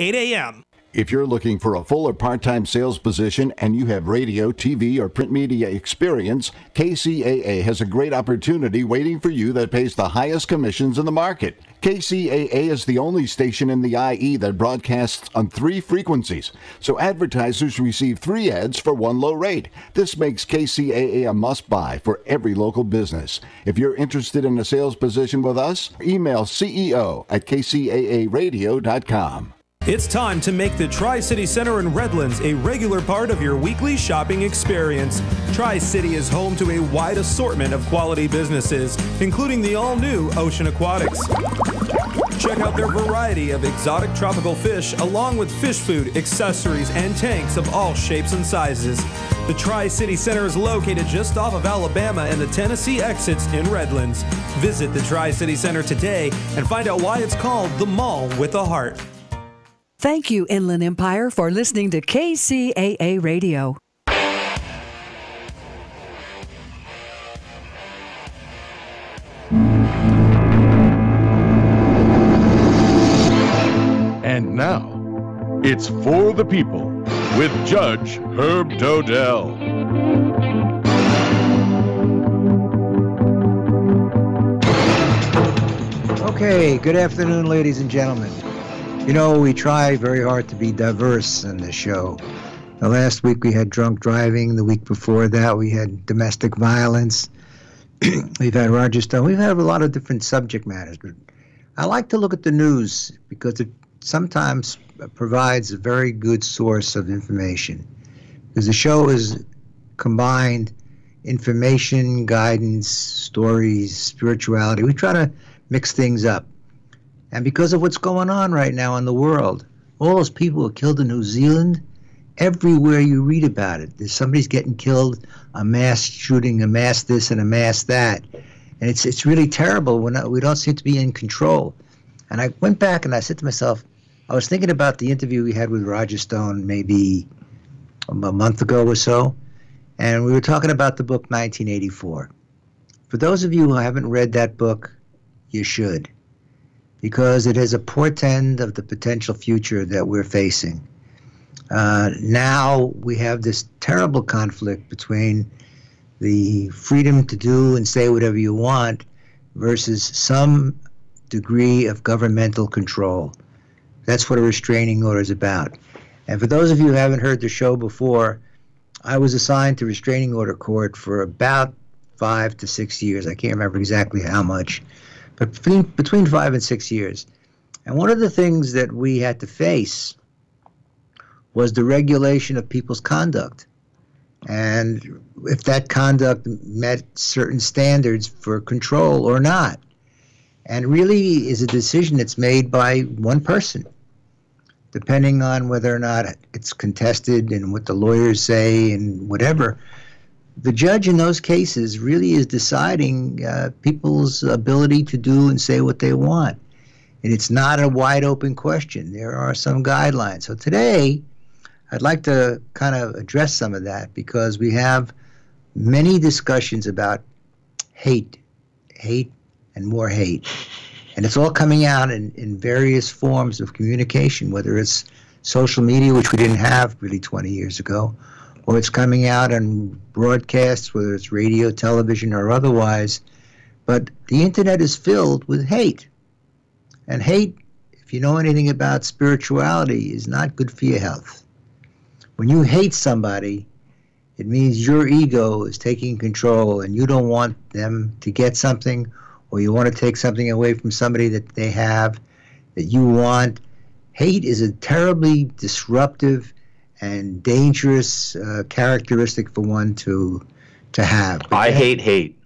8 a.m. If you're looking for a full or part-time sales position and you have radio, TV, or print media experience, KCAA has a great opportunity waiting for you that pays the highest commissions in the market. KCAA is the only station in the IE that broadcasts on 3 frequencies, so advertisers receive 3 ads for 1 low rate. This makes KCAA a must-buy for every local business. If you're interested in a sales position with us, email ceo@kcaaradio.com. It's time to make the Tri-City Center in Redlands a regular part of your weekly shopping experience. Tri-City is home to a wide assortment of quality businesses, including the all-new Ocean Aquatics. Check out their variety of exotic tropical fish, along with fish food, accessories, and tanks of all shapes and sizes. The Tri-City Center is located just off of Alabama and the Tennessee exits in Redlands. Visit the Tri-City Center today and find out why it's called the Mall with a Heart. Thank you, Inland Empire, for listening to KCAA Radio. And now, it's For the People with Judge Herb Dodell. Okay, good afternoon, ladies and gentlemen. You know, we try very hard to be diverse in this show. The last week we had drunk driving. The week before that we had domestic violence. We've had Roger Stone. We've had a lot of different subject matters. But I like to look at the news because it sometimes provides a very good source of information. Because the show is combined information, guidance, stories, spirituality. We try to mix things up. And because of what's going on right now in the world, all those people who are killed in New Zealand, everywhere you read about it, there's somebody's getting killed, a mass shooting, a mass this and a mass that. And it's really terrible. We don't seem to be in control. And I went back and I said to myself, I was thinking about the interview we had with Roger Stone maybe a month ago or so, and we were talking about the book 1984. For those of you who haven't read that book, you should, because it is a portend of the potential future that we're facing. Now we have this terrible conflict between the freedom to do and say whatever you want versus some degree of governmental control. That's what a restraining order is about. And for those of you who haven't heard the show before, I was assigned to restraining order court for about 5 to 6 years. I can't remember exactly how much, but between 5 and 6 years. And one of the things that we had to face was the regulation of people's conduct. And if that conduct met certain standards for control or not. And really is a decision that's made by one person, depending on whether or not it's contested and what the lawyers say and whatever. The judge in those cases really is deciding people's ability to do and say what they want. And it's not a wide open question. There are some guidelines. So today, I'd like to kind of address some of that because we have many discussions about hate and more hate. And it's all coming out in various forms of communication, whether it's social media, which we didn't have really 20 years ago, or it's coming out on broadcasts, whether it's radio, television, or otherwise. But the internet is filled with hate. And hate, if you know anything about spirituality, is not good for your health. When you hate somebody, it means your ego is taking control and you don't want them to get something, or you want to take something away from somebody that they have, that you want. Hate is a terribly disruptive and dangerous characteristic for one to have. But I hate hate.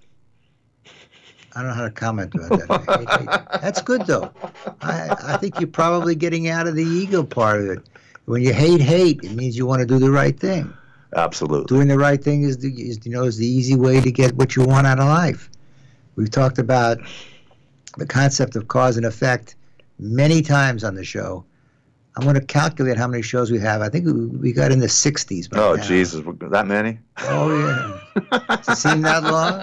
I don't know how to comment about that. I hate. That's good, though. I think you're probably getting out of the ego part of it. When you hate, it means you want to do the right thing. Absolutely. Doing the right thing is the easy way to get what you want out of life. We've talked about the concept of cause and effect many times on the show. I'm going to calculate how many shows we have. I think we got in the 60s. Oh, Jesus. That many? Oh, yeah. Does it seem that long?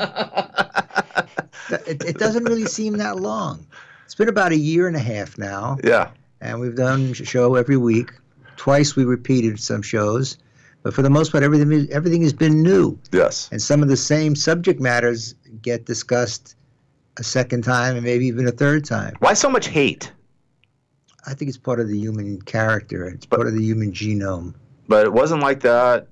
It doesn't really seem that long. It's been about a year and a half now. Yeah. and we've done a show every week. Twice we repeated some shows, but for the most part, everything has been new. Yes. And some of the same subject matters get discussed a second time and maybe even a third time. Why so much hate? I think it's part of the human character. It's part of the human genome. But it wasn't like that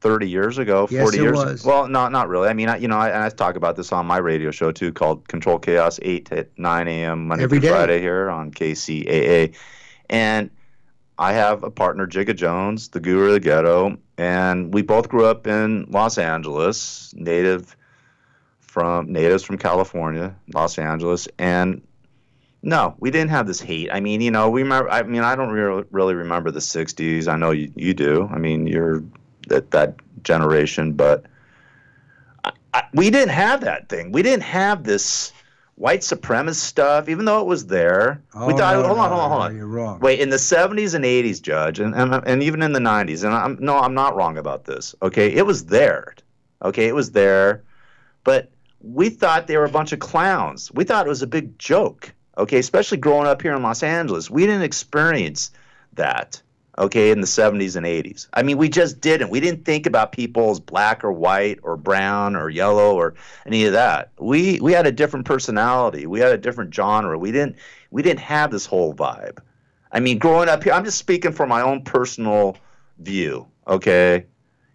30 years ago, 40 years ago. Well, not really. I mean, I talk about this on my radio show too, called Control Chaos, 8 to 9 a.m. Monday through Friday here on KCAA. And I have a partner, Jigga Jones, the guru of the ghetto, and we both grew up in Los Angeles, natives from California, Los Angeles, and no, we didn't have this hate. I mean, we remember. I mean, I don't really remember the '60s. I know you do. I mean, you're that generation, but we didn't have that thing. We didn't have this white supremacist stuff, even though it was there. We thought, hold on. You're wrong. Wait, in the 70s and 80s, Judge, and even in the 90s, and I'm not wrong about this. Okay, it was there. Okay, it was there, but we thought they were a bunch of clowns. We thought it was a big joke. Okay, especially growing up here in Los Angeles, we didn't experience that. Okay, in the 70s and 80s. I mean, we just didn't. We didn't think about people as black or white or brown or yellow or any of that. We had a different personality. We had a different genre. We didn't have this whole vibe. I mean, growing up here, I'm just speaking from my own personal view, okay,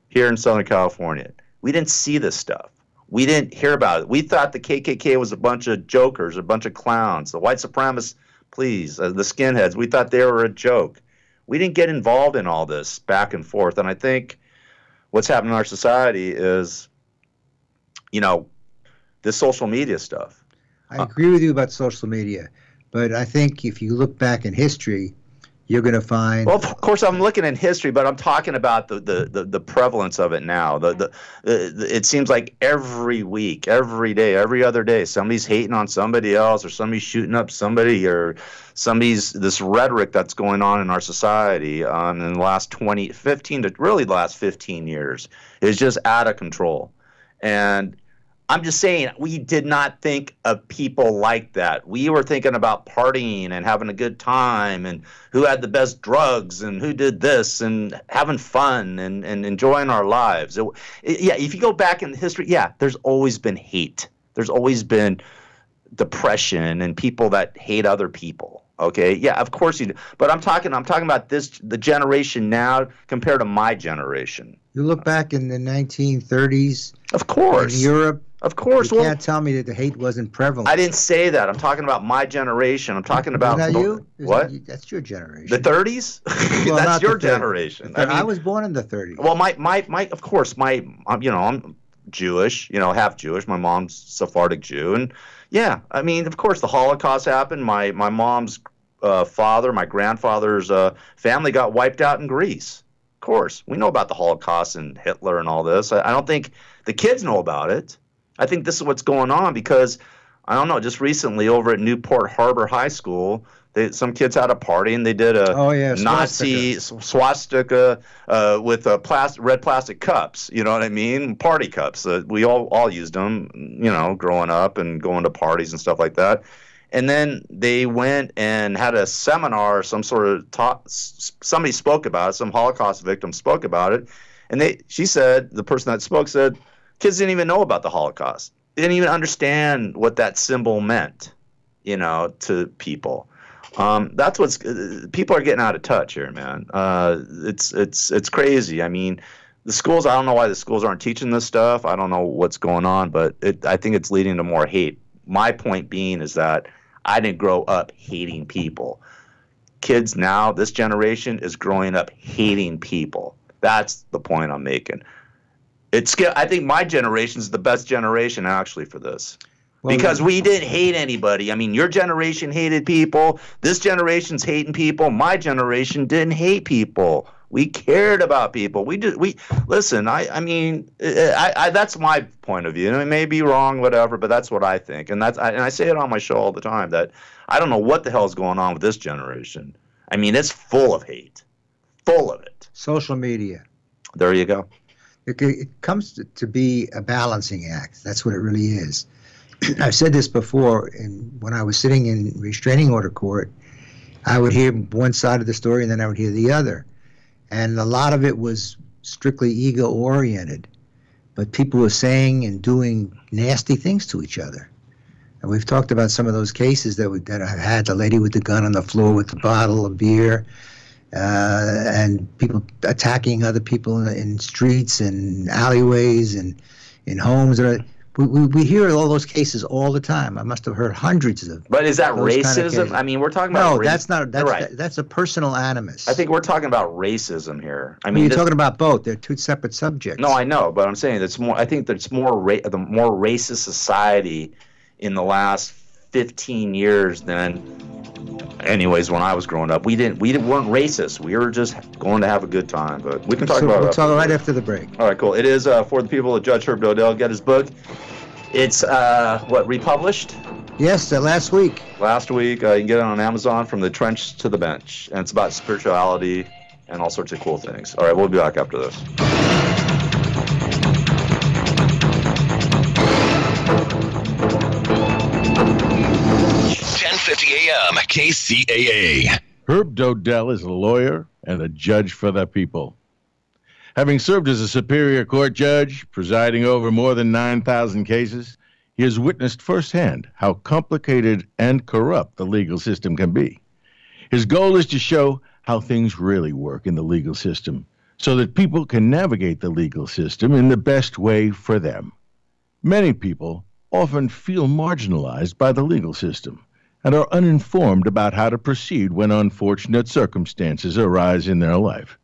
here in Southern California. We didn't see this stuff. We didn't hear about it. We thought the KKK was a bunch of jokers, a bunch of clowns. The white supremacists, the skinheads, we thought they were a joke. We didn't get involved in all this back and forth. And I think what's happening in our society is, this social media stuff. I agree with you about social media. But I think if you look back in history, you're going to find. Well, of course, I'm looking in history, but I'm talking about the prevalence of it now. It seems like every week, every day, every other day, somebody's hating on somebody else, or somebody's shooting up somebody, or this rhetoric that's going on in our society in the last 15 to really the last 15 years is just out of control. And I'm just saying, we did not think of people like that. We were thinking about partying and having a good time and who had the best drugs and who did this and having fun and enjoying our lives. If you go back in history, there's always been hate. There's always been depression and people that hate other people. Okay, yeah, of course you do. But I'm talking about the generation now compared to my generation. You look back in the 1930s. Of course. In Europe. Of course. You can't tell me that the hate wasn't prevalent. I didn't say that. I'm talking about my generation. I'm talking about you. What? That's your generation. The 30s? Well, that's your generation. I was born in the 30s. Well, my of course, I'm Jewish. Half Jewish. My mom's Sephardic Jew, and yeah, I mean, of course, the Holocaust happened. My mom's father, my grandfather's family got wiped out in Greece. Of course, we know about the Holocaust and Hitler and all this. I don't think the kids know about it. I think this is what's going on because, I don't know, just recently over at Newport Harbor High School, some kids had a party and they did a Nazi swastika with red plastic cups. You know what I mean? Party cups. We all used them, growing up and going to parties and stuff like that. And then they went and had a seminar, some sort of talk. Somebody spoke about it. Some Holocaust victim spoke about it. And the person that spoke said, kids didn't even know about the Holocaust. They didn't even understand what that symbol meant, to people. That's people are getting out of touch here, man. It's crazy. I mean, the schools, I don't know why the schools aren't teaching this stuff. I don't know what's going on, but I think it's leading to more hate. My point being is that I didn't grow up hating people. Kids now, this generation is growing up hating people. That's the point I'm making. I think my generation is the best generation actually for this. Because we didn't hate anybody. I mean, your generation hated people. This generation's hating people. My generation didn't hate people. We cared about people. Listen. I mean, that's my point of view. And it may be wrong, whatever, but that's what I think. And I say it on my show all the time that I don't know what the hell is going on with this generation. I mean, it's full of hate, full of it. Social media. There you go. It comes to be a balancing act. That's what it really is. I've said this before, when I was sitting in restraining order court, I would hear one side of the story and then I would hear the other. And a lot of it was strictly ego-oriented. But people were saying and doing nasty things to each other. And we've talked about some of those cases that I had, the lady with the gun on the floor with the bottle of beer, and people attacking other people in streets and alleyways and in homes. We hear all those cases all the time. I must have heard hundreds of. But is that racism? Kind of I mean, we're talking about. No, that's not. That's right. That's a personal animus. I think we're talking about racism here. I mean, you're talking about both. They're two separate subjects. No, I know, but I'm saying that's more. I think that's more the more racist society in the last 15 years than. Anyways, when I was growing up, we weren't racist. We were just going to have a good time. But we can talk about. We'll talk right after the break. All right, cool. It is For the People of Judge Herb Dodell. Get his book. It's republished? Yes, last week. Last week. You can get it on Amazon, From the Trench to the Bench, and it's about spirituality and all sorts of cool things. All right, we'll be back after this. 1050 AM, KCAA. Herb Dodell is a lawyer and a judge for the people. Having served as a Superior Court judge, presiding over more than 9,000 cases, he has witnessed firsthand how complicated and corrupt the legal system can be. His goal is to show how things really work in the legal system so that people can navigate the legal system in the best way for them. Many people often feel marginalized by the legal system and are uninformed about how to proceed when unfortunate circumstances arise in their life.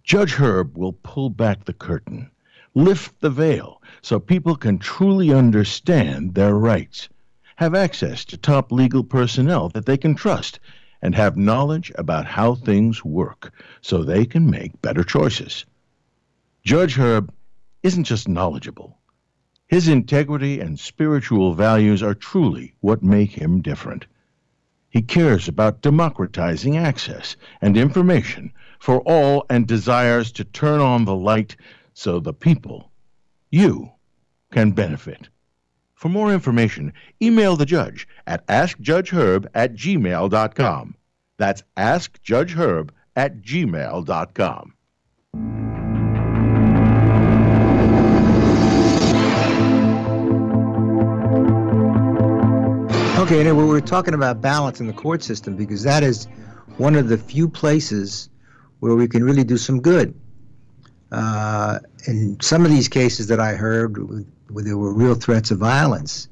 Judge Herb will pull back the curtain, lift the veil, so people can truly understand their rights, have access to top legal personnel that they can trust, and have knowledge about how things work so they can make better choices. Judge Herb isn't just knowledgeable. His integrity and spiritual values are truly what make him different. He cares about democratizing access and information for all and desires to turn on the light so the people, you, can benefit. For more information, email the judge at askjudgeherb@gmail.com. That's askjudgeherb@gmail.com. Okay, and we're talking about balance in the court system because that is one of the few places where we can really do some good. In some of these cases that I heard where there were real threats of violence,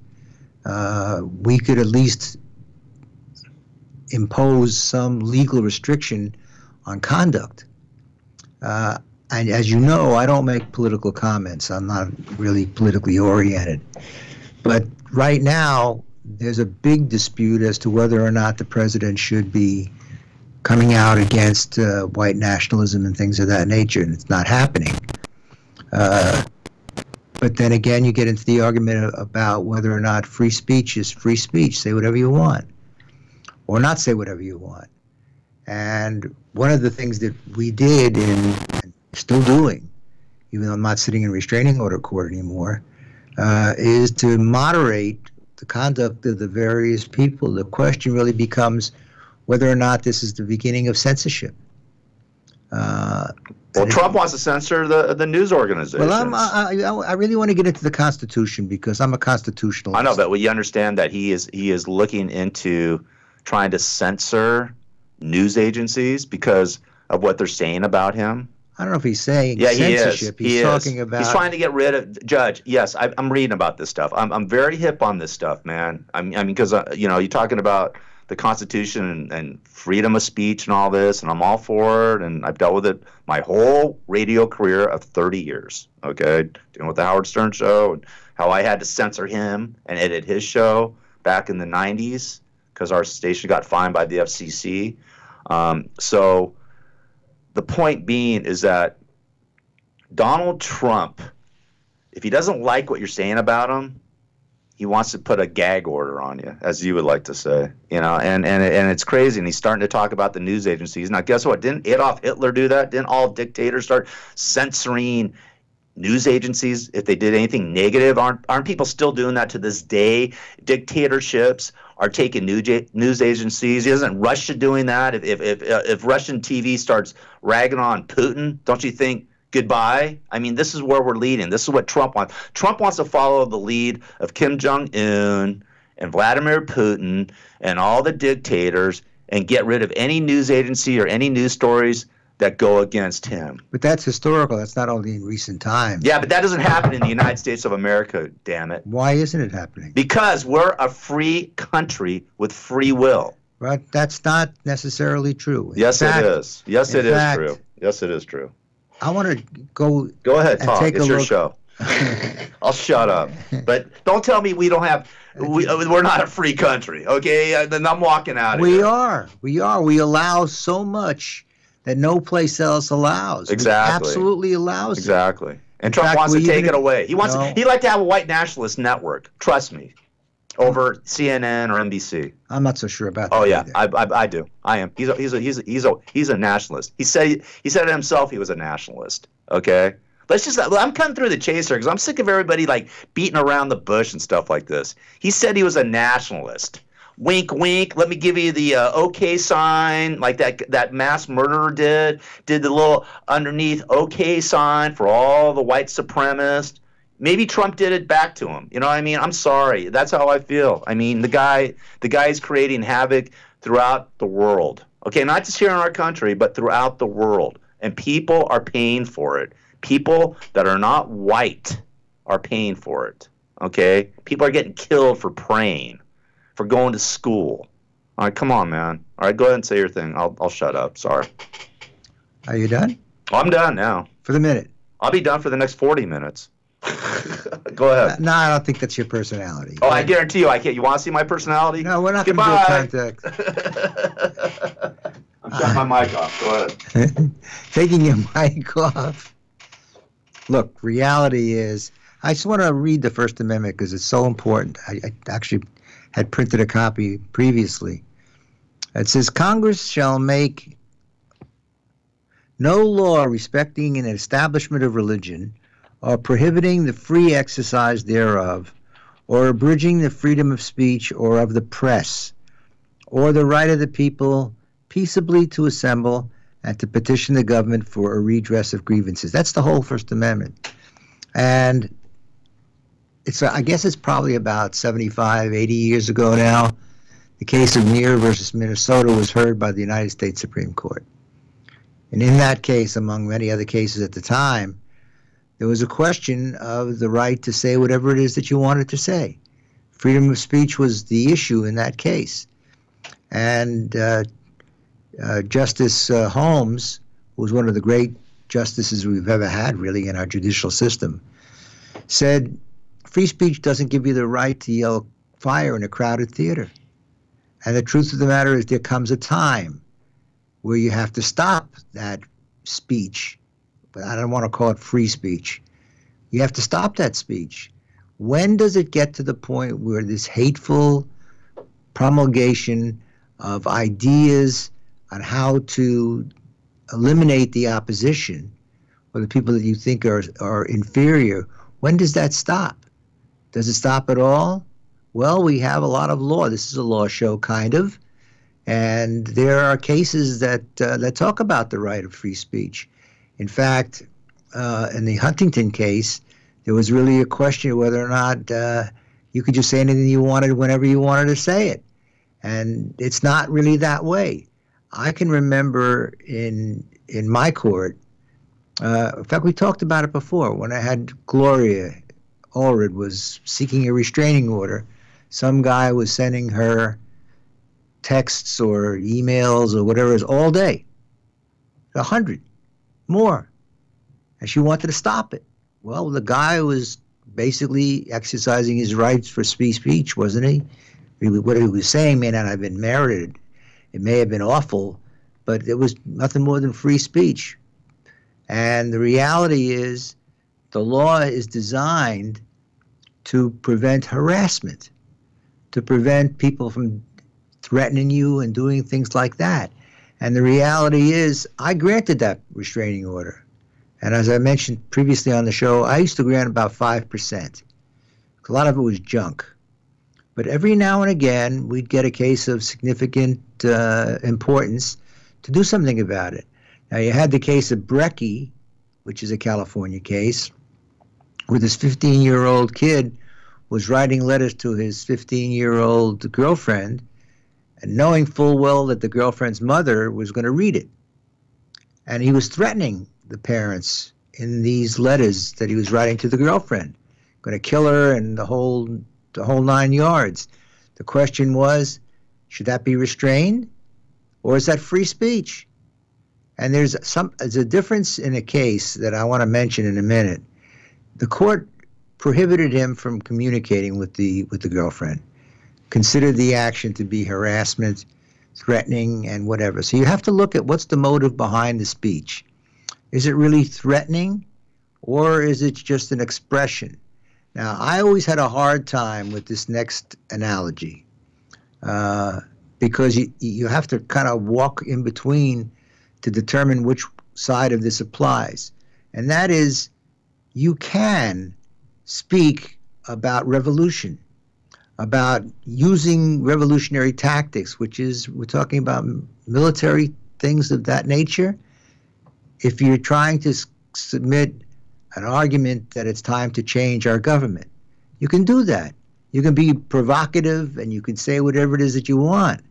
we could at least impose some legal restriction on conduct. And as you know, I don't make political comments. I'm not really politically oriented. But right now, there's a big dispute as to whether or not the president should be coming out against white nationalism and things of that nature, and it's not happening. But then again, you get into the argument about whether or not free speech is free speech. Say whatever you want, or not say whatever you want. And one of the things that we did and still doing, even though I'm not sitting in restraining order court anymore, is to moderate the conduct of the various people. The question really becomes whether or not this is the beginning of censorship. Well, Trump wants to censor the news organizations. Well, I really want to get into the Constitution because I'm a constitutionalist. I know, but you understand that he is looking into trying to censor news agencies because of what they're saying about him. I don't know if he's saying censorship. He's talking about. He's trying to get rid of Judge. Yes, I'm reading about this stuff. I'm very hip on this stuff, man. I mean, because you're talking about the Constitution and freedom of speech and all this, and I'm all for it. And I've dealt with it my whole radio career of 30 years. Okay, dealing with the Howard Stern show and how I had to censor him and edit his show back in the 90s because our station got fined by the FCC. So. The point being is that Donald Trump, if he doesn't like what you're saying about him, he wants to put a gag order on you, as you would like to say, and it's crazy. And he's starting to talk about the news agencies. Now, guess what? Didn't Adolf Hitler do that? Didn't all dictators start censoring news agencies if they did anything negative? Aren't people still doing that to this day? Dictatorships are taking news agencies. He doesn't rush to doing that. If Russian TV starts ragging on Putin, don't you think goodbye? I mean, this is where we're leading. This is what Trump wants. Trump wants to follow the lead of Kim Jong-un and Vladimir Putin and all the dictators and get rid of any news agency or any news stories that go against him. But that's historical. That's not only in recent times. Yeah, but that doesn't happen in the United States of America, damn it. Why isn't it happening? Because we're a free country with free will. But that's not necessarily true. Yes, it is. Yes, it is true. Yes, it is true. I want to go ahead, talk. It's your look. show. I'll shut up. But don't tell me we don't have. We're not a free country, okay? Then I'm walking out of here. We are. We allow so much that no place else allows. Exactly. It absolutely allows. Exactly. It. And Trump wants to take it away. He'd like to have a white nationalist network. Trust me. Over CNN or NBC. I'm not so sure about that. Oh yeah, either. I do. I am. He's a nationalist. He said it himself. He was a nationalist. Okay. I'm cutting through the chaser because I'm sick of everybody like beating around the bush and stuff like this. He said he was a nationalist. Wink, wink. Let me give you the OK sign, like that mass murderer did the little underneath OK sign for all the white supremacists. Maybe Trump did it back to him. You know what I mean? I'm sorry. That's how I feel. I mean, the guy is creating havoc throughout the world. Okay, not just here in our country, but throughout the world. And people are paying for it. People that are not white are paying for it. Okay? People are getting killed for praying, for going to school. All right, come on, man. All right, go ahead and say your thing. I'll shut up. Sorry. Are you done? I'm done now. For the minute. I'll be done for the next 40 minutes. Go ahead. No, I don't think that's your personality. Oh, I guarantee you I can't. You want to see my personality? No, we're not going to do contact. I'm shutting my mic off. Go ahead. Taking your mic off. Look, reality is, I just want to read the First Amendment because it's so important. I actually had printed a copy previously. It says, Congress shall make no law respecting an establishment of religion or prohibiting the free exercise thereof, or abridging the freedom of speech or of the press, or the right of the people peaceably to assemble and to petition the government for a redress of grievances. That's the whole First Amendment. And I guess it's probably about 75, 80 years ago now. The case of Muir versus Minnesota was heard by the United States Supreme Court. And in that case, among many other cases at the time, there was a question of the right to say whatever it is that you wanted to say. Freedom of speech was the issue in that case. And Justice Holmes, who was one of the great justices we've ever had, really, in our judicial system, said, free speech doesn't give you the right to yell fire in a crowded theater. And the truth of the matter is there comes a time where you have to stop that speech. But I don't want to call it free speech. You have to stop that speech. When does it get to the point where this hateful promulgation of ideas on how to eliminate the opposition or the people that you think are inferior, when does that stop? Does it stop at all? Well, we have a lot of law. This is a law show, kind of. And there are cases that talk about the right of free speech. In fact, in the Huntington case, there was really a question of whether or not you could just say anything you wanted whenever you wanted to say it. And it's not really that way. I can remember in my court, in fact, we talked about it before, when I had Gloria Allred was seeking a restraining order. Some guy was sending her texts or emails or whatever it is all day, 100. More. And she wanted to stop it. Well, the guy was basically exercising his rights for free speech, wasn't he? What he was saying may not have been merited. It may have been awful, but it was nothing more than free speech. And the reality is the law is designed to prevent harassment, to prevent people from threatening you and doing things like that. And the reality is, I granted that restraining order. And as I mentioned previously on the show, I used to grant about 5%. A lot of it was junk. But every now and again, we'd get a case of significant importance to do something about it. Now, you had the case of Brecky, which is a California case, where this 15-year-old kid was writing letters to his 15-year-old girlfriend, and knowing full well that the girlfriend's mother was going to read it. And he was threatening the parents in these letters that he was writing to the girlfriend, going to kill her and the whole 9 yards. The question was, should that be restrained, or is that free speech? And there's a difference in a case that I want to mention in a minute. The court prohibited him from communicating with the girlfriend, considered the action to be harassment, threatening, and whatever. So you have to look at what's the motive behind the speech. Is it really threatening, or is it just an expression? Now, I always had a hard time with this next analogy because you have to kind of walk in between to determine which side of this applies. And that is, you can speak about revolution, about using revolutionary tactics, which is, we're talking about military things of that nature. If you're trying to submit an argument that it's time to change our government, you can do that. You can be provocative and you can say whatever it is that you want.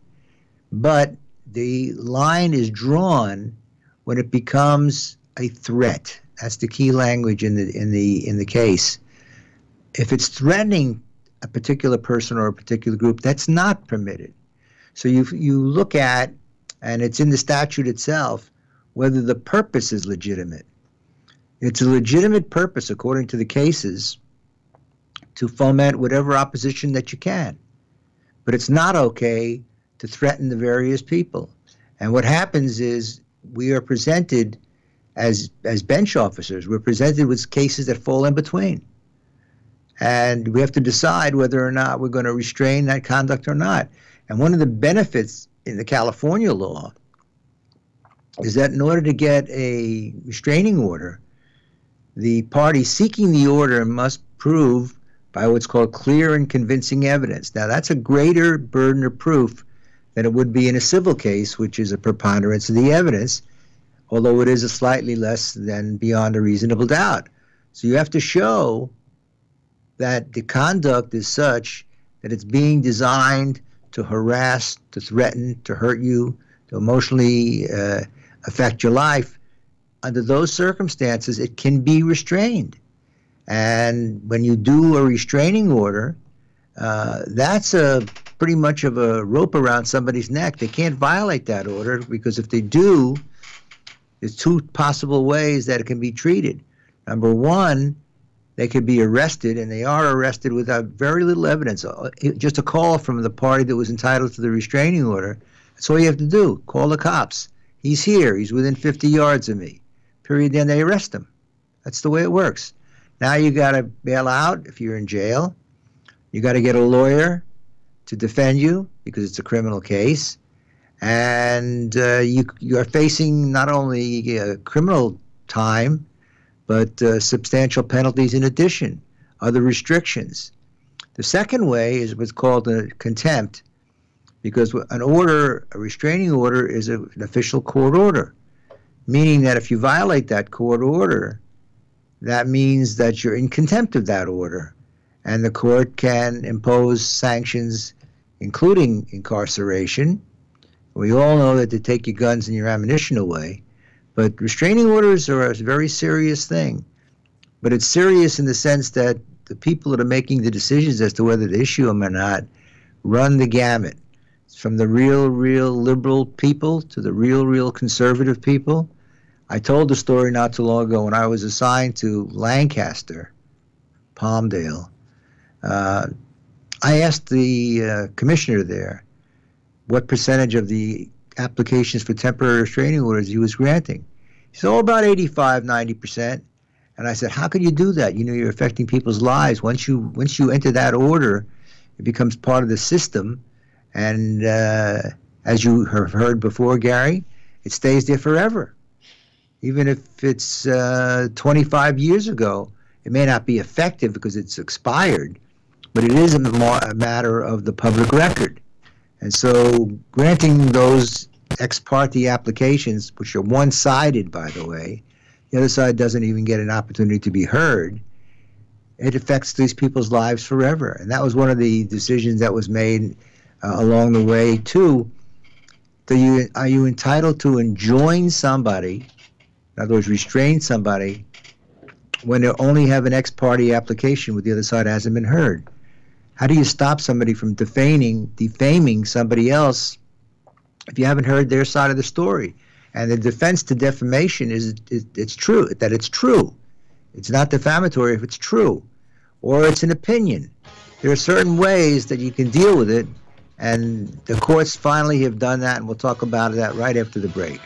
But the line is drawn when it becomes a threat. That's the key language in the case. If it's threatening a particular person or a particular group, that's not permitted. So you look at, and it's in the statute itself, whether the purpose is legitimate. It's a legitimate purpose, according to the cases, to foment whatever opposition that you can. But it's not okay to threaten the various people. And what happens is we are presented as bench officers. We're presented with cases that fall in between. And we have to decide whether or not we're going to restrain that conduct or not. And one of the benefits in the California law is that in order to get a restraining order, the party seeking the order must prove by what's called clear and convincing evidence. Now, that's a greater burden of proof than it would be in a civil case, which is a preponderance of the evidence, although it is a slightly less than beyond a reasonable doubt. So you have to show that the conduct is such that it's being designed to harass, to threaten, to hurt you, to emotionally affect your life. Under those circumstances, it can be restrained. And when you do a restraining order, that's pretty much of a rope around somebody's neck. They can't violate that order, because if they do, there's two possible ways that it can be treated. Number one, they could be arrested, and they are arrested without very little evidence. Just a call from the party that was entitled to the restraining order. That's all you have to do. Call the cops. He's here. He's within 50 yards of me. Period. Then they arrest him. That's the way it works. Now you got to bail out if you're in jail. You got to get a lawyer to defend you because it's a criminal case. And you are facing not only criminal time, but substantial penalties in addition, other restrictions. The second way is what's called a contempt, because an order, a restraining order, is an official court order, meaning that if you violate that court order, that means that you're in contempt of that order, and the court can impose sanctions, including incarceration. We all know that they take your guns and your ammunition away, but restraining orders are a very serious thing. But it's serious in the sense that the people that are making the decisions as to whether to issue them or not run the gamut. From the real liberal people to the real conservative people. I told the story not too long ago when I was assigned to Lancaster, Palmdale. I asked the commissioner there what percentage of the applications for temporary restraining orders he was granting. He said, about 85, 90%. And I said, how can you do that? You know, you're affecting people's lives. Once you enter that order, it becomes part of the system. And as you have heard before, Gary, it stays there forever. Even if it's 25 years ago, it may not be effective because it's expired, but it is a matter of the public record. And so granting those ex parte applications, which are one-sided, by the way, the other side doesn't even get an opportunity to be heard, it affects these people's lives forever. And that was one of the decisions that was made along the way, too. Are you entitled to enjoin somebody, in other words, restrain somebody, when they only have an ex parte application where the other side hasn't been heard? How do you stop somebody from defaming somebody else if you haven't heard their side of the story? And the defense to defamation is it's true, that it's true. It's not defamatory if it's true, or it's an opinion. There are certain ways that you can deal with it, and the courts finally have done that, and we'll talk about that right after the break.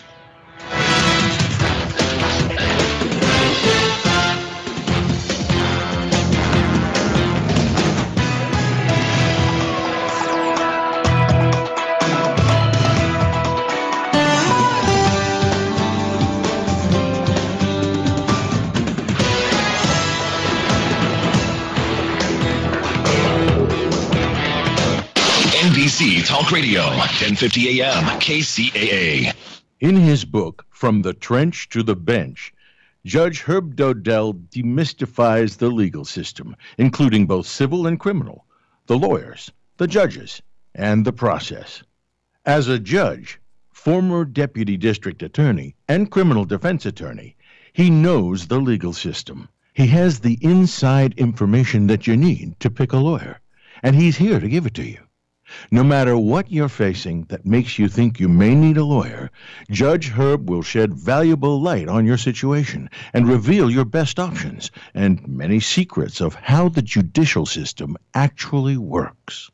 NBC Talk Radio, 1050 AM, KCAA. In his book, From the Trench to the Bench, Judge Herb Dodell demystifies the legal system, including both civil and criminal, the lawyers, the judges, and the process. As a judge, former deputy district attorney, and criminal defense attorney, he knows the legal system. He has the inside information that you need to pick a lawyer, and he's here to give it to you. No matter what you're facing that makes you think you may need a lawyer, Judge Herb will shed valuable light on your situation and reveal your best options and many secrets of how the judicial system actually works.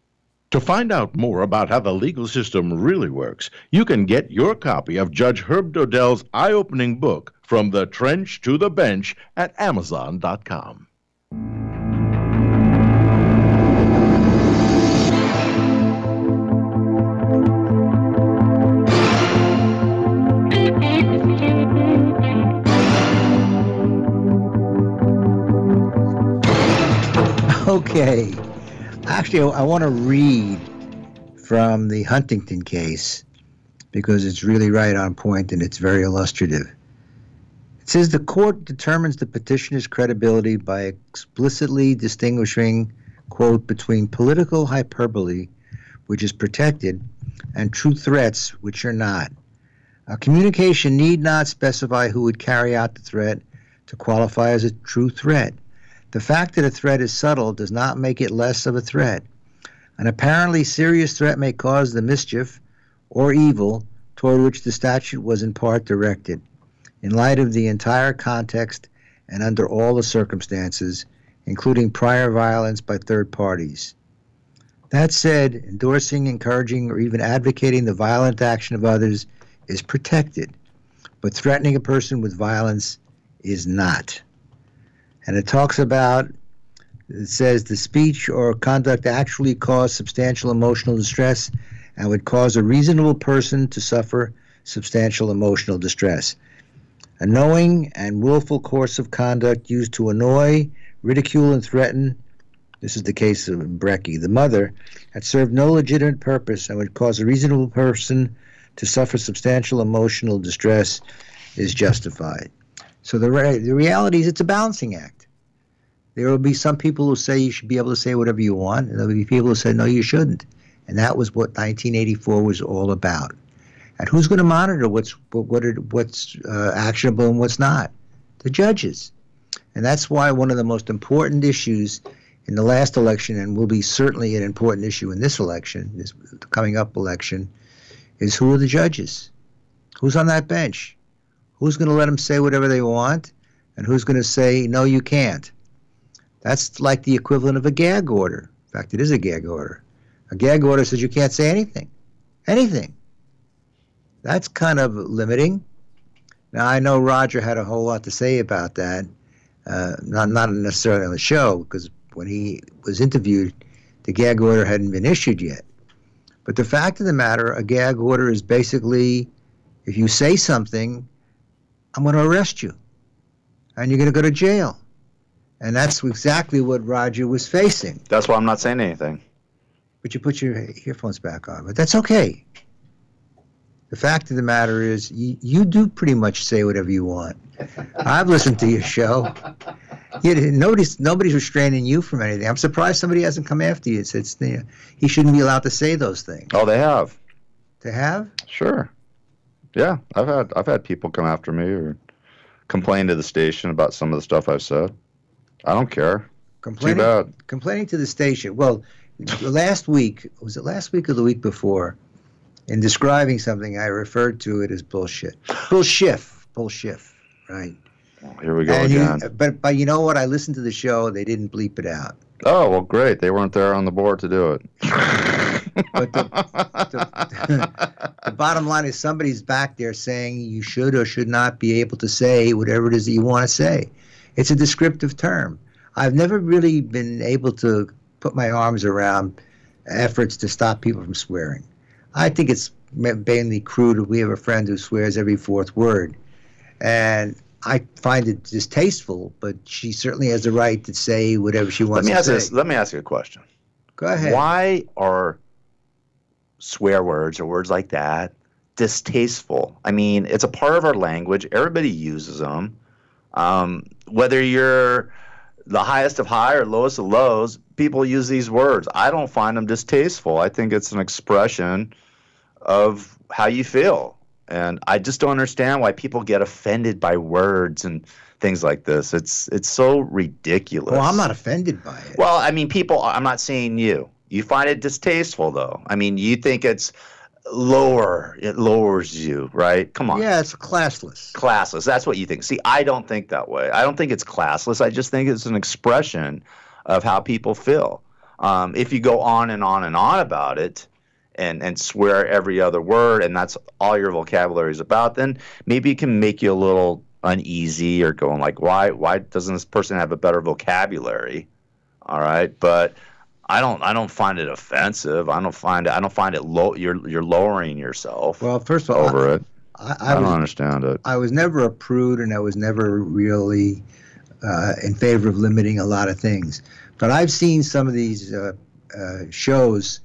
To find out more about how the legal system really works, you can get your copy of Judge Herb Dodell's eye-opening book, From the Trench to the Bench, at Amazon.com. Okay. Actually, I want to read from the Huntington case because it's really right on point and it's very illustrative. It says the court determines the petitioner's credibility by explicitly distinguishing, quote, between political hyperbole, which is protected, and true threats, which are not. A communication need not specify who would carry out the threat to qualify as a true threat. The fact that a threat is subtle does not make it less of a threat. An apparently serious threat may cause the mischief or evil toward which the statute was in part directed, in light of the entire context and under all the circumstances, including prior violence by third parties. That said, endorsing, encouraging, or even advocating the violent action of others is protected, but threatening a person with violence is not. And it talks about, it says the speech or conduct actually caused substantial emotional distress and would cause a reasonable person to suffer substantial emotional distress. A knowing and willful course of conduct used to annoy, ridicule, and threaten, this is the case of Brecky, the mother, had served no legitimate purpose and would cause a reasonable person to suffer substantial emotional distress is justified. So the reality is it's a balancing act. There will be some people who say you should be able to say whatever you want, and there will be people who say, no, you shouldn't. And that was what 1984 was all about. And who's going to monitor what's actionable and what's not? The judges. And that's why one of the most important issues in the last election, and will be certainly an important issue in this election, this coming up election, is who are the judges? Who's on that bench? Who's going to let them say whatever they want? And who's going to say, no, you can't? That's like the equivalent of a gag order. In fact, it is a gag order. A gag order says you can't say anything. Anything. That's kind of limiting. Now, I know Roger had a whole lot to say about that, not necessarily on the show, because when he was interviewed, the gag order hadn't been issued yet. But the fact of the matter, a gag order is basically, if you say something, I'm going to arrest you, and you're going to go to jail. And that's exactly what Roger was facing. That's why I'm not saying anything. But you put your earphones back on. But that's okay. The fact of the matter is, you do pretty much say whatever you want. I've listened to your show. Nobody's restraining you from anything. I'm surprised somebody hasn't come after you and said he shouldn't be allowed to say those things. Oh, they have. They have? Sure. Yeah, I've had people come after me or complain to the station about some of the stuff I've said. I don't care. Too bad. Complaining to the station. Well, last week, was it last week or the week before? In describing something, I referred to it as bullshit. Bullshit, right? Oh, here we go again. But you know what? I listened to the show. They didn't bleep it out. Oh, well, great. They weren't there on the board to do it. But the bottom line is somebody's back there saying you should or should not be able to say whatever it is that you want to say. It's a descriptive term. I've never really been able to put my arms around efforts to stop people from swearing. I think it's mainly crude. We have a friend who swears every fourth word. And I find it distasteful, but she certainly has the right to say whatever she wants to say. Let me ask you a question. Go ahead. Why are swear words or words like that distasteful? I mean, it's a part of our language. Everybody uses them. Whether you're the highest of high or lowest of lows, people use these words. I don't find them distasteful. I think it's an expression of how you feel. And I just don't understand why people get offended by words and things like this. It's so ridiculous. Well, I'm not offended by it. Well, I mean, people, I'm not saying you. You find it distasteful, though. I mean, you think it's lower. It lowers you, right? Come on. Yeah, it's classless. Classless. That's what you think. See, I don't think that way. I don't think it's classless. I just think it's an expression of how people feel. If you go on and on and on about it, and swear every other word, and that's all your vocabulary is about, then maybe it can make you a little uneasy or going like, why doesn't this person have a better vocabulary? All right, but I don't find it offensive. I don't find it low. You're lowering yourself. Well, first of all, over it. I don't understand it. I was never a prude, and I was never really in favor of limiting a lot of things. But I've seen some of these shows.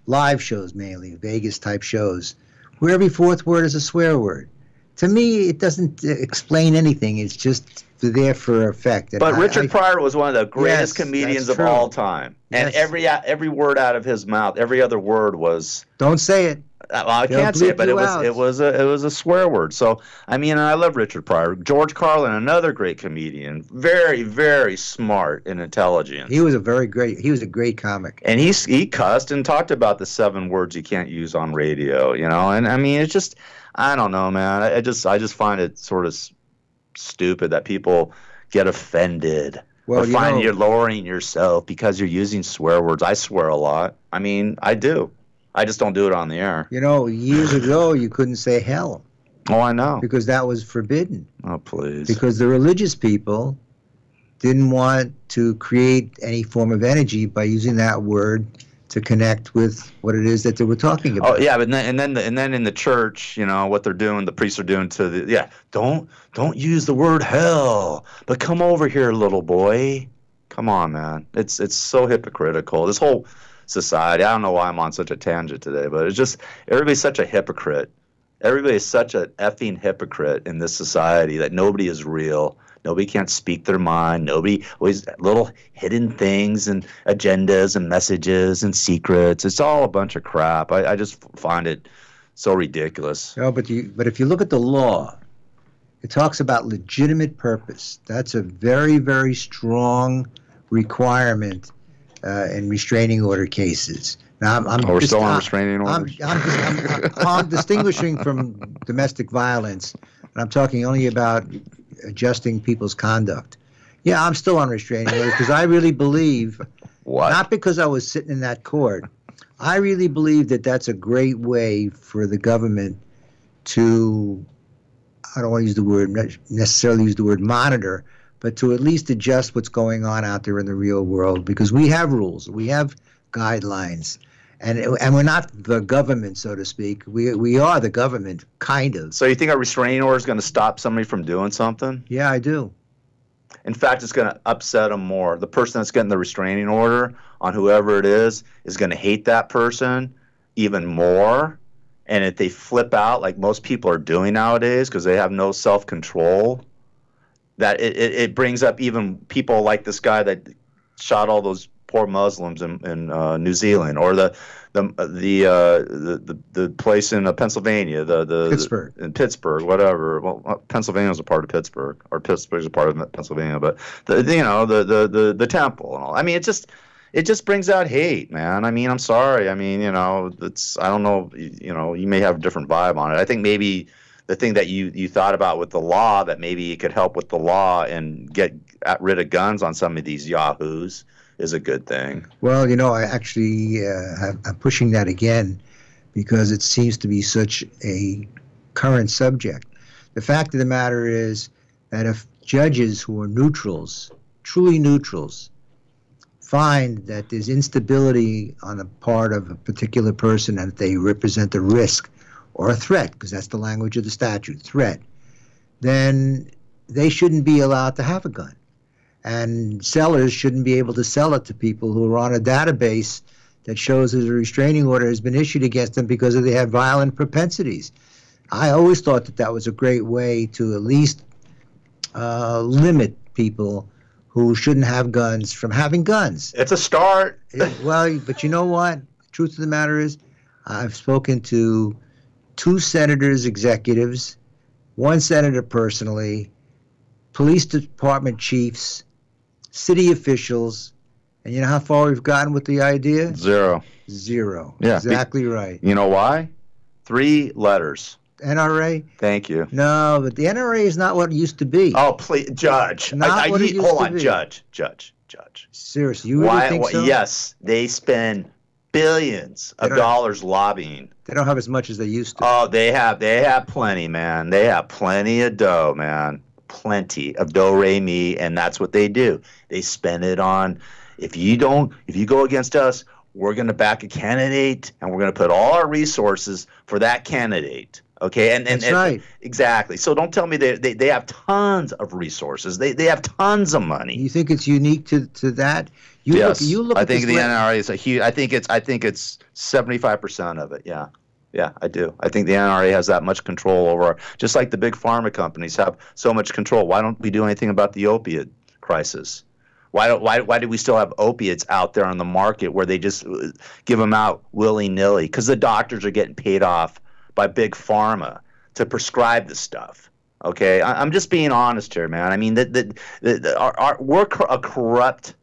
Live shows mainly, Vegas-type shows, where every fourth word is a swear word. To me, it doesn't explain anything. It's just there for effect. But Richard Pryor was one of the greatest comedians of all time. And every word out of his mouth, every other word was... Don't say it. Well, I can't say it, but it was a swear word. So, I mean, I love Richard Pryor. George Carlin, another great comedian, very, very smart and intelligent. He was a great comic. And he cussed and talked about the 7 words you can't use on radio, you know. And I mean, it's just, I don't know, man. I just find it sort of stupid that people get offended. Well, you're lowering yourself because you're using swear words. I swear a lot. I mean, I do. I just don't do it on the air. You know, years ago, you couldn't say hell. Oh, I know. Because that was forbidden. Oh, please. Because the religious people didn't want to create any form of energy by using that word to connect with what it is that they were talking about. Oh, yeah, but then in the church, you know, what they're doing, the priests are doing don't use the word hell, but come over here, little boy. Come on, man. It's so hypocritical. This whole society. I don't know why I'm on such a tangent today, but it's just everybody's such a hypocrite. Everybody's such an effing hypocrite in this society that nobody is real. Nobody can't speak their mind. Nobody always little hidden things and agendas and messages and secrets. It's all a bunch of crap. I just find it so ridiculous. No, but if you look at the law, it talks about legitimate purpose. That's a very, very strong requirement in restraining order cases. Now, we're still on restraining orders. I'm distinguishing from domestic violence, and I'm talking only about adjusting people's conduct. Yeah, I'm still on restraining orders because I really believe, not because I was sitting in that court, I really believe that that's a great way for the government to, I don't want to necessarily use the word monitor, but to at least adjust what's going on out there in the real world, because we have rules, we have guidelines, and we're not the government, so to speak. We are the government, kind of. So you think a restraining order is going to stop somebody from doing something? Yeah, I do. In fact, it's going to upset them more. The person that's getting the restraining order on whoever it is going to hate that person even more. And if they flip out like most people are doing nowadays because they have no self-control, that it brings up even people like this guy that shot all those poor Muslims in New Zealand, or the place in Pennsylvania, Pittsburgh. In Pittsburgh, whatever. Well, Pennsylvania is a part of Pittsburgh, or Pittsburgh is a part of Pennsylvania, but the temple and all. I mean, it just brings out hate, man. I mean, I'm sorry. I mean, I don't know. You may have a different vibe on it. I think maybe the thing that you thought about with the law, that maybe it could help with the law and get rid of guns on some of these yahoos, is a good thing. Well, I actually I'm pushing that again because it seems to be such a current subject. The fact of the matter is that if judges who are neutrals, truly neutrals, find that there's instability on the part of a particular person and that they represent a risk or a threat, because that's the language of the statute, threat, then they shouldn't be allowed to have a gun. And sellers shouldn't be able to sell it to people who are on a database that shows that a restraining order has been issued against them because they have violent propensities. I always thought that was a great way to at least limit people who shouldn't have guns from having guns. It's a start. Well, but you know what? The truth of the matter is, I've spoken to 2 senators' executives, 1 senator personally, police department chiefs, city officials, and you know how far we've gotten with the idea? Zero. Yeah. Exactly right. You know why? 3 letters. NRA? Thank you. No, but the NRA is not what it used to be. Oh, please, Judge. Hold on, Judge. Seriously, you really think so? Yes, they spend billions of dollars lobbying. They don't have as much as they used to. Oh, they have plenty, man. They have plenty of dough, man. Plenty of do-re-mi, and that's what they do. They spend it on, if you go against us, we're going to back a candidate, and we're going to put all our resources for that candidate. Okay, that's right. Exactly. So don't tell me they have tons of resources. They have tons of money. You think it's unique to that? Yes. Look I think the NRA is a huge. I think it's 75% of it. Yeah. Yeah, I do. I think the NRA has that much control over, just like the big pharma companies have so much control. Why don't we do anything about the opiate crisis? Why do we still have opiates out there on the market where they just give them out willy-nilly? Because the doctors are getting paid off by big pharma to prescribe the stuff. Okay, I'm just being honest here, man. I mean, we're a corrupt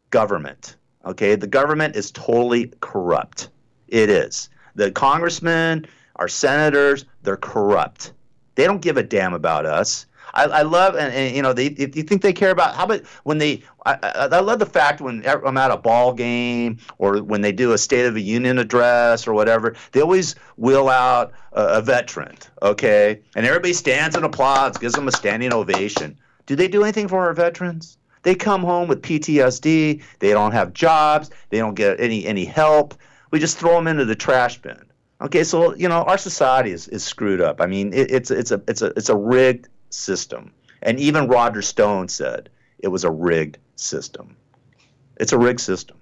government. Okay, the government is totally corrupt. It is. The congressmen, our senators, they're corrupt. They don't give a damn about us. I love, and you think they care about, how about when I love the fact when I'm at a ball game or when they do a State of the Union address or whatever, they always wheel out a veteran, okay? And everybody stands and applauds, gives them a standing ovation. Do they do anything for our veterans? They come home with PTSD. They don't have jobs. They don't get any help. We just throw them into the trash bin. Okay, so our society is screwed up. I mean, it's a rigged system, and even Roger Stone said it was a rigged system. It's a rigged system.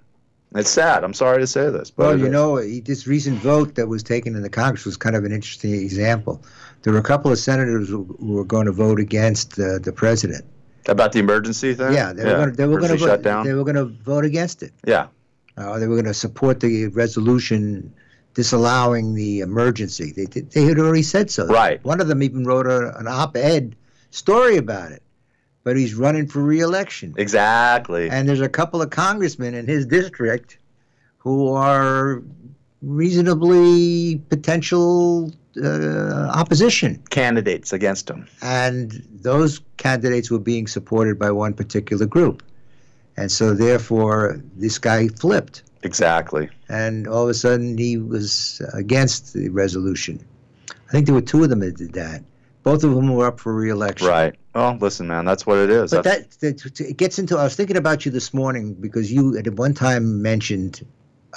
It's sad. I'm sorry to say this, but this recent vote that was taken in the Congress was kind of an interesting example. There were a couple of senators who were going to vote against the president about the emergency thing. Yeah, they were going to shut down. They were going to vote against it. Yeah. They were going to support the resolution disallowing the emergency. They had already said so. Right. One of them even wrote an op-ed story about it, but he's running for re-election. Exactly. And there's a couple of congressmen in his district who are reasonably potential opposition candidates against him. And those candidates were being supported by one particular group. And so, therefore, this guy flipped. Exactly. And all of a sudden, he was against the resolution. I think there were 2 of them that did that. Both of them were up for re-election. Right. Well, listen, man, that's what it is. But it gets into, I was thinking about you this morning because you at one time mentioned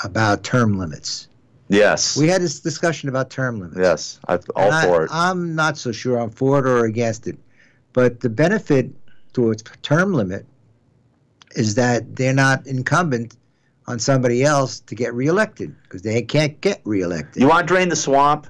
about term limits. Yes. We had this discussion about term limits. Yes. For it. I'm not so sure I'm for it or against it. But the benefit to a term limit is that they're not incumbent on somebody else to get reelected because they can't get reelected. You want to drain the swamp?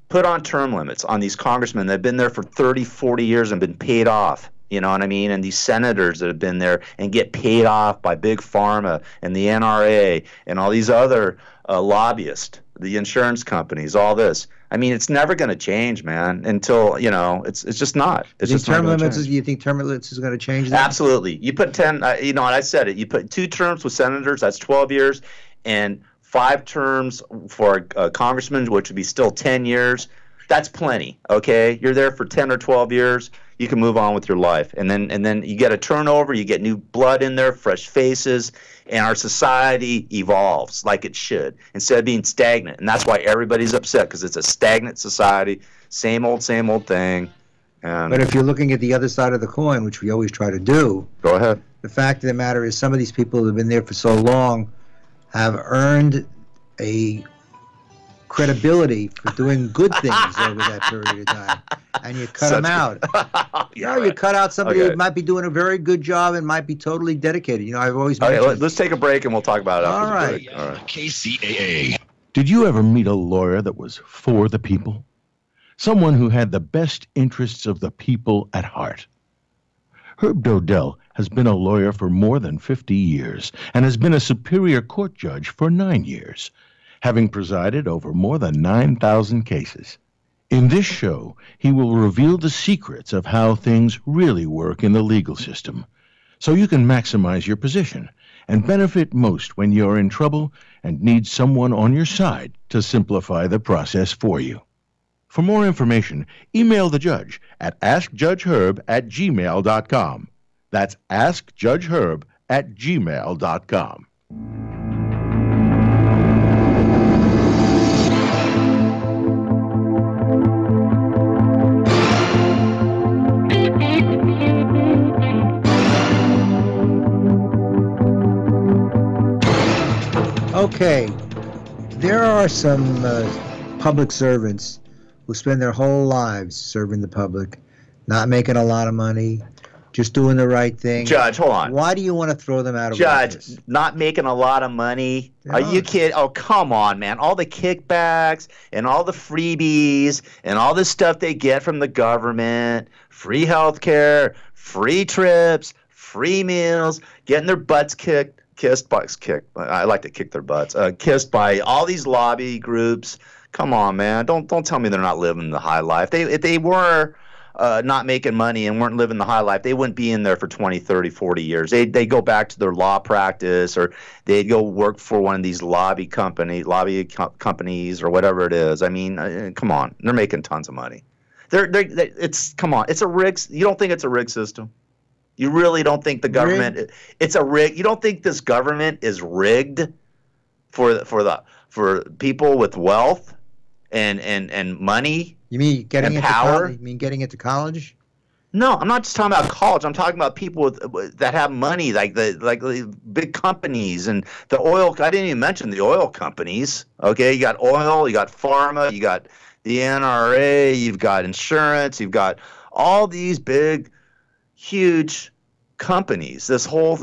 Put on term limits on these congressmen that have been there for 30, 40 years and been paid off. You know what I mean? And these senators that have been there and get paid off by Big Pharma and the NRA and all these other lobbyists, the insurance companies, all this. I mean, it's never going to change, man, until, you know, it's just not. It's just term limits. You think term limits is going to change that? Absolutely. You put 10, you know, and I said it, you put 2 terms with senators, that's 12 years, and 5 terms for a congressman, which would be still 10 years. That's plenty, okay? You're there for 10 or 12 years. You can move on with your life. And then you get a turnover, you get new blood in there, fresh faces, and our society evolves like it should instead of being stagnant. And that's why everybody's upset, because it's a stagnant society, same old thing. But if you're looking at the other side of the coin, which we always try to do, go ahead. The fact of the matter is some of these people who have been there for so long have earned a credibility for doing good things over that period of time, and you cut them out. You cut out somebody who might be doing a very good job and might be totally dedicated. You know, I've always mentioned. Okay, let's take a break and we'll talk about it after All the right. break. All right. KCAA. Did you ever meet a lawyer that was for the people? Someone who had the best interests of the people at heart? Herb Dodell has been a lawyer for more than 50 years and has been a Superior Court judge for 9 years, having presided over more than 9,000 cases. In this show, he will reveal the secrets of how things really work in the legal system, so you can maximize your position and benefit most when you're in trouble and need someone on your side to simplify the process for you. For more information, email the judge at askjudgeherb@gmail.com. That's askjudgeherb@gmail.com. Okay, there are some public servants who spend their whole lives serving the public, not making a lot of money, just doing the right thing. Judge, hold on. Why do you want to throw them out of Judge, office? not making a lot of money? Yeah. Are you kidding? Oh, come on, man. All the kickbacks and all the freebies and all the stuff they get from the government, free health care, free trips, free meals, getting their butts kissed I like to kick their butts. Kissed by all these lobby groups. Come on, man. Don't tell me they're not living the high life. If they were not making money and weren't living the high life, they wouldn't be in there for 20, 30, 40 years. They go back to their law practice, or they'd go work for one of these lobby companies or whatever it is. I mean, come on. They're making tons of money. Come on. It's a rigged. You don't think it's a rigged system? You really don't think the government? It's a rig. You don't think this government is rigged for people with wealth and money? You mean getting and into power? college? You mean getting into college? No, I'm not just talking about college. I'm talking about people that have money, like the big companies and the oil. I didn't even mention the oil companies. Okay, you got oil, you got pharma, you got the NRA, you've got insurance, you've got all these big, huge companies. This whole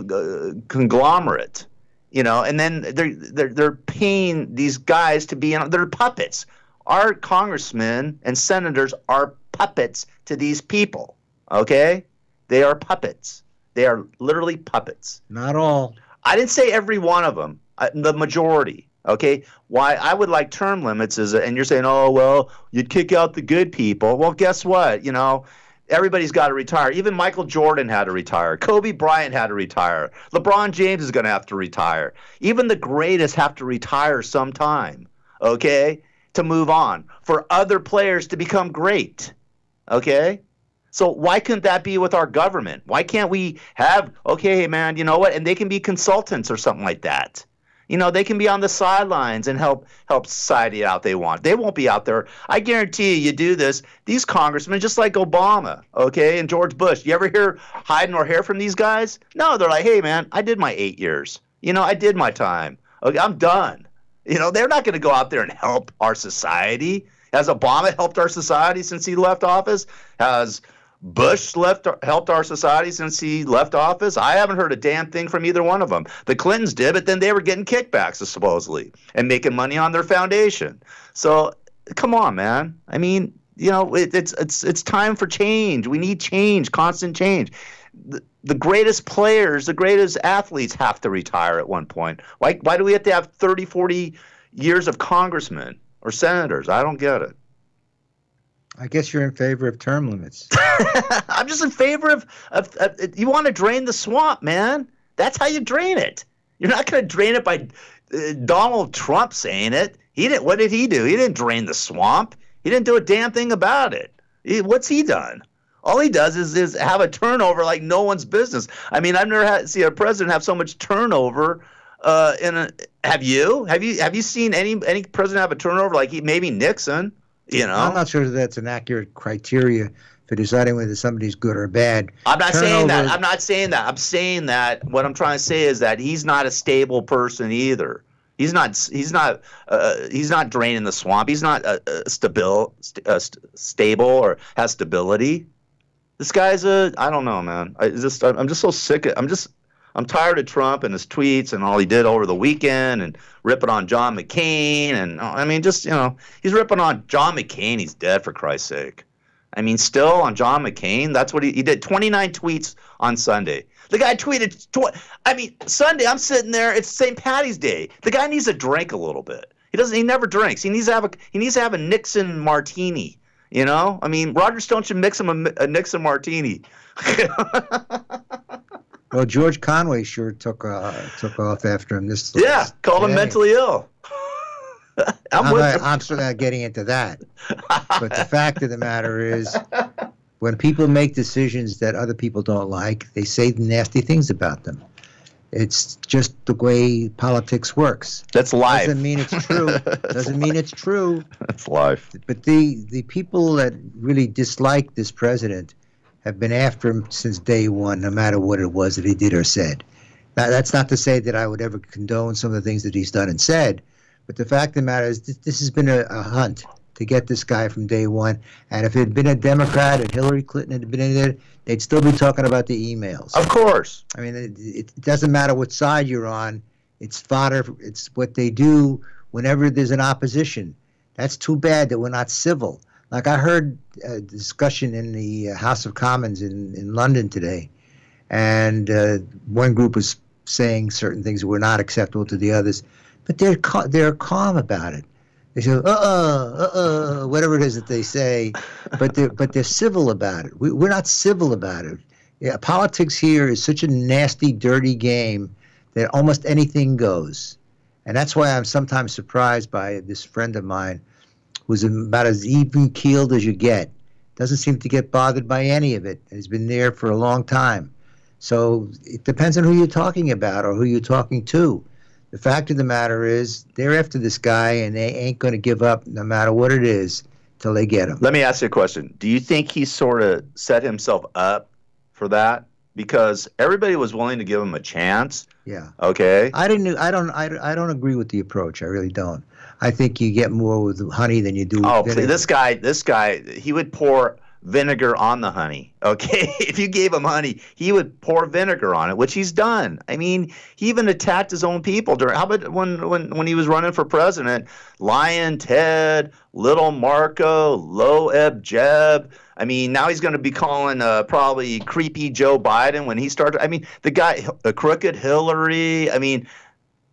conglomerate, you know. And then they're paying these guys to be they're puppets. Our congressmen and senators are puppets to these people. Okay? They are puppets. They are literally puppets. Not all. I didn't say every one of them. The majority. Okay? Why I would like term limits is, and you're saying, oh, well, you'd kick out the good people. Well, guess what? You know, everybody's got to retire. Even Michael Jordan had to retire. Kobe Bryant had to retire. LeBron James is going to have to retire. Even the greatest have to retire sometime. Okay? To move on. For other players to become great. Okay? So why couldn't that be with our government? Why can't we have, okay, man, you know what? And they can be consultants or something like that. You know, they can be on the sidelines and help society out they want. They won't be out there. I guarantee you do this. These congressmen, just like Obama, okay, and George Bush, you ever hear hide nor hair from these guys? No, they're like, hey, man, I did my 8 years. You know, I did my time. Okay, I'm done. You know, they're not going to go out there and help our society. Has Obama helped our society since he left office? Has Bush helped our society since he left office. I haven't heard a damn thing from either one of them. The Clintons did, but then they were getting kickbacks supposedly and making money on their foundation. So come on, man. I mean, it's time for change. We need change, constant change. The greatest players, the greatest athletes have to retire at one point. Why do we have to have 30, 40 years of congressmen or senators? I don't get it. I guess you're in favor of term limits. I'm just in favor of you want to drain the swamp, man. That's how you drain it. You're not going to drain it by Donald Trump saying it. What did he do? He didn't drain the swamp. He didn't do a damn thing about it. What's he done? All he does is have a turnover like no one's business. I mean, I've never seen a president have so much turnover. Have you seen any president have a turnover like maybe Nixon? I'm not sure that's an accurate criteria for deciding whether somebody's good or bad. I'm not saying that. I'm saying that what I'm trying to say is that he's not a stable person either. He's not draining the swamp. He's not stable or has stability. This guy's I don't know, man. I'm just so sick of I'm tired of Trump and his tweets and all he did over the weekend and ripping on John McCain. And I mean, he's ripping on John McCain. He's dead, for Christ's sake. I mean, still on John McCain. That's what he did. 29 tweets on Sunday. The guy tweeted. Sunday, I'm sitting there. It's St. Patty's Day. The guy needs to drink a little bit. He never drinks. He needs to have a Nixon martini. I mean, Roger Stone should mix him a Nixon martini. Well, George Conway sure took off after him. Called him mentally ill. I'm still not getting into that. But the fact of the matter is, when people make decisions that other people don't like, they say nasty things about them. It's just the way politics works. That's life. Doesn't mean it's true. Doesn't mean it's true. That's life. But the people that really dislike this president have been after him since day one, no matter what it was that he did or said. Now, that's not to say that I would ever condone some of the things that he's done and said, but the fact of the matter is this has been a hunt to get this guy from day one. And if it had been a Democrat and Hillary Clinton had been in there, they'd still be talking about the emails. Of course. I mean, it doesn't matter what side you're on. It's fodder. It's what they do whenever there's an opposition. That's too bad that we're not civil. Like I heard a discussion in the House of Commons in London today, and one group was saying certain things that were not acceptable to the others, but they're calm about it. They say, whatever it is that they say, but they're civil about it. We're not civil about it. Yeah, politics here is such a nasty, dirty game that almost anything goes, and that's why I'm sometimes surprised by this friend of mine who's about as even-keeled as you get. Doesn't seem to get bothered by any of it. He's been there for a long time. So it depends on who you're talking about or who you're talking to. The fact of the matter is they're after this guy, and they ain't going to give up no matter what it is till they get him. Let me ask you a question. Do you think he sort of set himself up for that? Because everybody was willing to give him a chance. Yeah. Okay. I don't agree with the approach. I really don't. I think you get more with honey than you do with vinegar. This guy, he would pour vinegar on the honey. Okay, if you gave him honey, he would pour vinegar on it, which he's done. I mean, he even attacked his own people how about when he was running for president? Lion Ted, Little Marco, Loeb Jeb. I mean, now he's going to be calling probably creepy Joe Biden when he started. I mean, the guy, a crooked Hillary. I mean,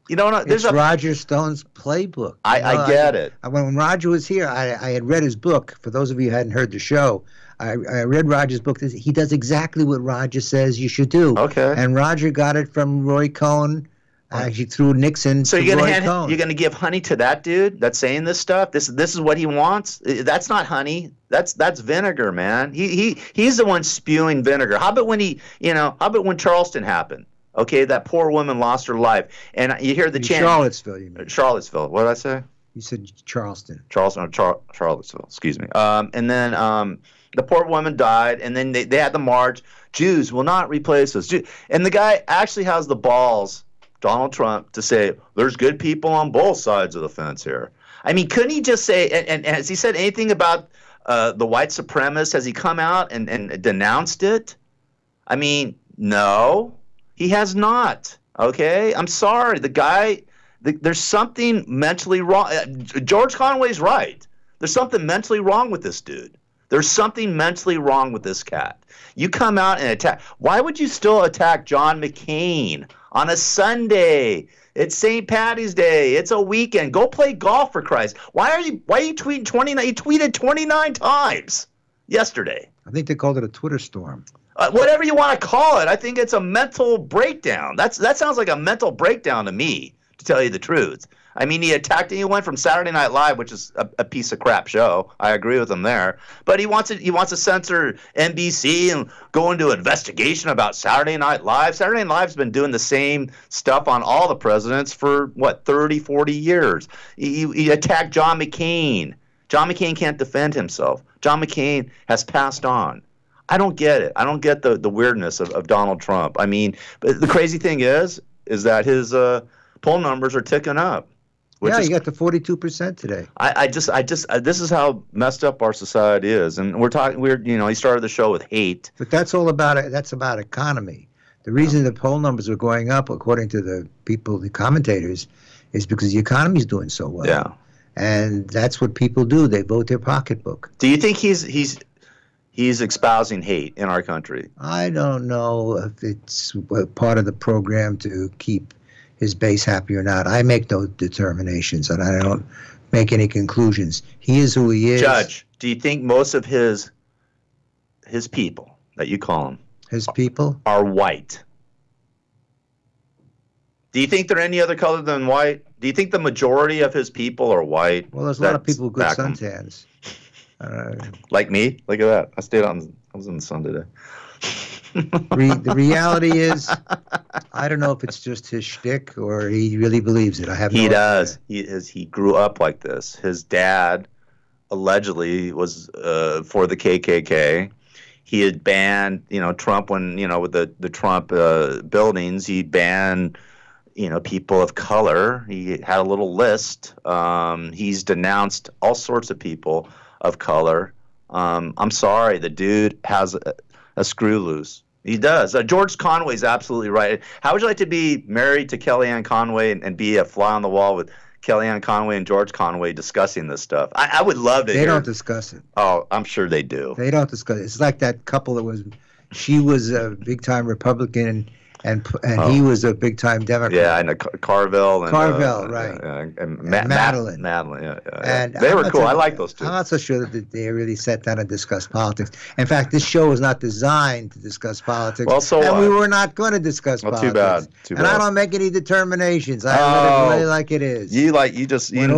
it's Roger Stone's playbook. I get it. When Roger was here, I had read his book. For those of you who hadn't heard the show, I read Roger's book. He does exactly what Roger says you should do. Okay. And Roger got it from Roy Cohn. Actually, through Nixon. So you're gonna give honey to that dude that's saying this stuff? This is what he wants? That's not honey. That's vinegar, man. He's the one spewing vinegar. How about when Charleston happened? Okay, that poor woman lost her life, and you hear the chant. Charlottesville, you mean? Charlottesville. What did I say? You said Charleston. Charlottesville. Excuse me. And then the poor woman died, and then they had the march. Jews will not replace us. And the guy actually has the balls, Donald Trump, to say there's good people on both sides of the fence here. I mean, couldn't he just say? And has he said anything about the white supremacist? Has he come out and denounced it? I mean, no, he has not. Okay, I'm sorry. The guy, there's something mentally wrong. George Conway's right. There's something mentally wrong with this dude. There's something mentally wrong with this cat. You come out and attack. Why would you still attack John McCain on a Sunday? It's St. Patty's Day. It's a weekend. Go play golf, for Christ. Why are you tweeting 29? You tweeted 29 times yesterday. I think they called it a Twitter storm. Whatever you want to call it, I think it's a mental breakdown. That sounds like a mental breakdown to me, to tell you the truth. I mean, he attacked and he went from Saturday Night Live, which is a piece of crap show. I agree with him there. But he wants to censor NBC and go into investigation about Saturday Night Live. Saturday Night Live's been doing the same stuff on all the presidents for, 30, 40 years. He attacked John McCain. John McCain can't defend himself. John McCain has passed on. I don't get it. I don't get the weirdness of Donald Trump. I mean, but the crazy thing is that his poll numbers are ticking up. Yeah, you got to 42% today. This is how messed up our society is, and he started the show with hate. But that's all about it. That's about economy. The reason the poll numbers are going up, according to the people, the commentators, is because the economy is doing so well. Yeah, and that's what people do. They vote their pocketbook. Do you think he's espousing hate in our country? I don't know if it's part of the program to keep his base happy or not. I make no determinations, and I don't make any conclusions. He is who he is. Judge, do you think most of his people that you call him, his people, are white? Do you think they're any other color than white? Do you think the majority of his people are white? Well, there's a lot of people with good suntans. Like me? Look at that. I was in the sun today. The reality is, I don't know if it's just his shtick or he really believes it. I have no idea. He does. He grew up like this. His dad allegedly was for the KKK. He had banned, Trump when, with the Trump buildings, he banned, people of color. He had a little list. He's denounced all sorts of people of color. I'm sorry, the dude has a screw loose. He does. George Conway's absolutely right. How would you like to be married to Kellyanne Conway and be a fly on the wall with Kellyanne Conway and George Conway discussing this stuff? I would love to hear. They don't discuss it. Oh, I'm sure they do. They don't discuss it. It's like that couple that she was a big-time Republican and he was a big-time Democrat. Yeah, I know Carville. Right. And Madeline. Madeline, yeah. And they were cool. I like those two. I'm not so sure that they really sat down and discussed politics. In fact, this show was not designed to discuss politics. Well, so and we were not going to discuss politics. Too bad. And I don't make any determinations. I let it really like it is. When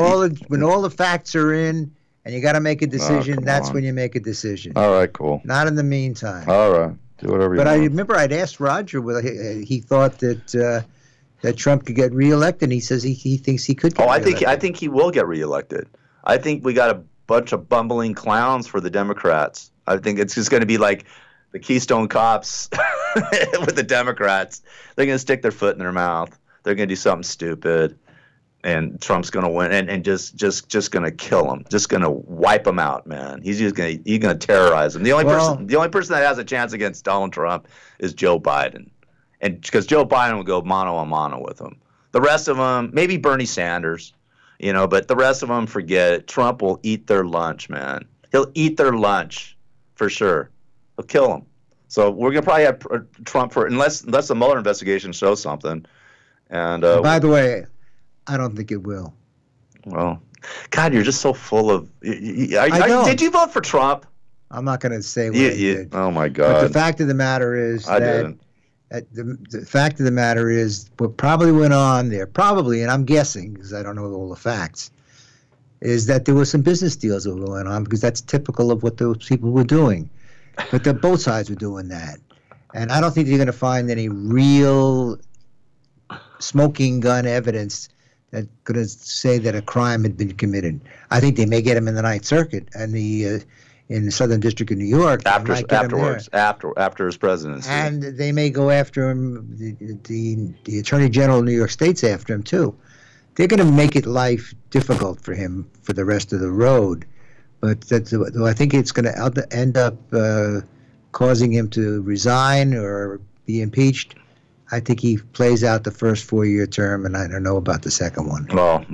all the facts are in and you got to make a decision, that's when you make a decision. All right, cool. Not in the meantime. All right. Do whatever you want. But I remember I'd asked Roger whether he thought that Trump could get reelected. And he says he thinks he could get reelected. I think he will get reelected. I think we got a bunch of bumbling clowns for the Democrats. I think it's just going to be like the Keystone Cops with the Democrats. They're going to stick their foot in their mouth. They're going to do something stupid. And Trump's going to win and just going to kill him. Just going to wipe him out, man. He's going to terrorize him. The only person that has a chance against Donald Trump is Joe Biden. And because Joe Biden will go mano a mano with him. The rest of them, maybe Bernie Sanders, but the rest of them, forget it. Trump will eat their lunch, man. He'll eat their lunch for sure. He'll kill them. So we're going to probably have Trump unless the Mueller investigation shows something. And by the way, I don't think it will. Well, God, you're just so full of. Did you vote for Trump? I'm not going to say what I did. Oh my God! But the fact of the matter is the fact of the matter is what probably went on there, and I'm guessing because I don't know all the facts, is that there were some business deals that were going on because that's typical of what those people were doing. But both sides were doing that, and I don't think you're going to find any real smoking gun evidence that's going to say that a crime had been committed. I think they may get him in the Ninth Circuit and in the Southern District of New York. Afterwards, after his presidency. And they may go after him. The Attorney General of New York State's after him too. They're going to make it life difficult for him for the rest of the road. But I think it's going to end up causing him to resign or be impeached. I think he plays out the first 4-year term, and I don't know about the second one. Well,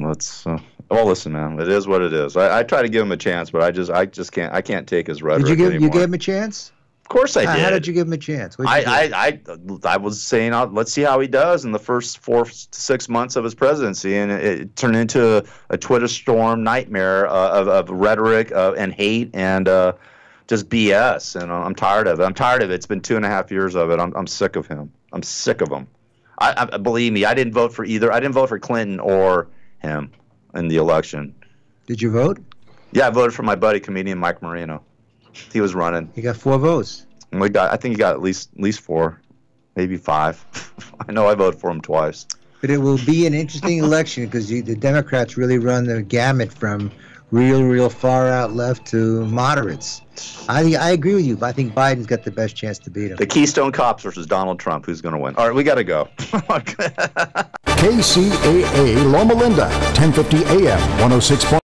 well, listen, man. It is what it is. I try to give him a chance, but I just can't. I can't take his rhetoric Did you anymore. gave him a chance? Of course I did. How did you give him a chance? I was saying, let's see how he does in the first 4 to 6 months of his presidency, and it turned into a Twitter storm nightmare of rhetoric and hate and just BS. And I'm tired of it. I'm tired of it. It's been 2.5 years of it. I'm sick of him. I'm sick of him. I believe me, I didn't vote for either. I didn't vote for Clinton or him in the election. Did you vote? Yeah, I voted for my buddy comedian Mike Marino. He was running. He got 4 votes. And I think he got at least 4, maybe 5. I know I voted for him twice. But it will be an interesting election because the Democrats really run the gamut from real far out left to moderates. I agree with you, but I think Biden's got the best chance to beat him. The Keystone Cops versus Donald Trump. Who's going to win? All right, we got to go. KCAA Loma Linda, 1050 AM, 106.